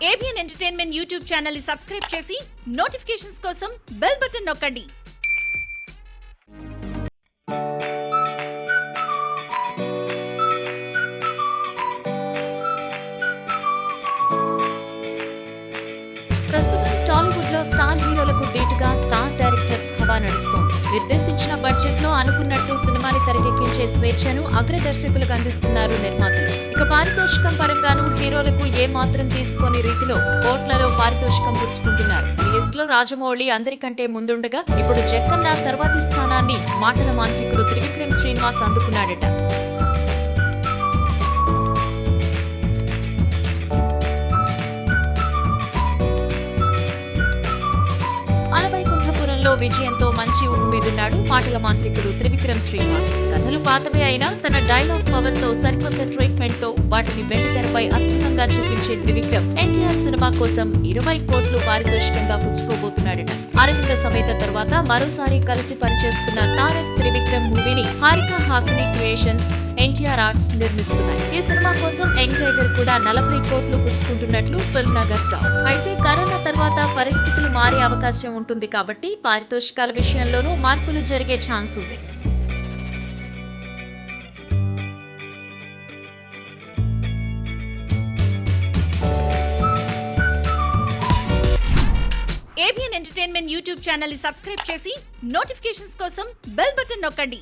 ABN entertainment YouTube channel ని subscribe చేసి notifications కోసం బెల్ బటన్ నొక్కండి. ప్రస్తుతం టాలీవుడ్ లో స్టార్ హీరోలకు ధీటుగా స్టార్ డైరెక్టర్స్ హవా నడుస్తోంది. నిర్దేశించిన బడ్జెట్ లో అనుకున్నట్టు సినిమాని తెరకెక్కించే స్వేచ్ఛను అగ్రదర్శకులకు అందిస్తున్నారు నిర్మాతలు. ఇక పారితోషికం పరంగాను హీరోలకు ఏ మాత్రం తీసుకోని రీతిలో కోట్లలో పారితోషికం పుచ్చుకుంటున్నారు. ఈ లిస్ట్ లో రాజమౌళి అందరికంటే ముందుండగా ఇప్పుడు జక్కన్న తర్వాతి స్థానాన్ని మాటల మాంత్రికుడు త్రివిక్రమ్ శ్రీనివాస్ అందుకున్నాడట. విజయంతో మంచి ఊపు మీదున్నాడు మాటల మాంత్రికుడు త్రివిక్రమ్ శ్రీనివాస్. కథలు పాతవే అయినా తన డైలాగ్ పవర్ తో సరికొత్త ట్రీట్మెంట్ తో వాటిని వెండితెరపై అద్భుతంగా చూపించే త్రివిక్రమ్ ఎన్టీఆర్ సినిమా కోసం 20 కోట్లు పారితోషికంగా పుచ్చుకోబోతున్నాడట. అరవింద సమేత తర్వాత మరోసారి కలిసి పనిచేస్తున్న తారక్ త్రివిక్రమ్ మూవీని హారిక హాసిని క్రియేషన్స్ ఎన్టీఆర్ ఆర్ట్స్ నిర్మిస్తున్నాయి. ఈ సినిమా కోసం యంగ్ టైగర్ కూడా 40 కోట్లు పుచ్చుకుంటున్నట్లు ఫిల్మ్ నగర్ టాక్. అయితే కరోనా తర్వాత పరిస్థితులు మారే అవకాశం ఉంటుంది కాబట్టి పారితోషికాల విషయంలోనూ మార్పులు జరిగే ఛాన్స్ ఉంది. ఏబిఎన్ ఎంటర్టైన్మెంట్ యూట్యూబ్ ఛానల్ ని సబ్స్క్రైబ్ చేసి నోటిఫికేషన్స్ కోసం బెల్ బటన్ నొక్కండి.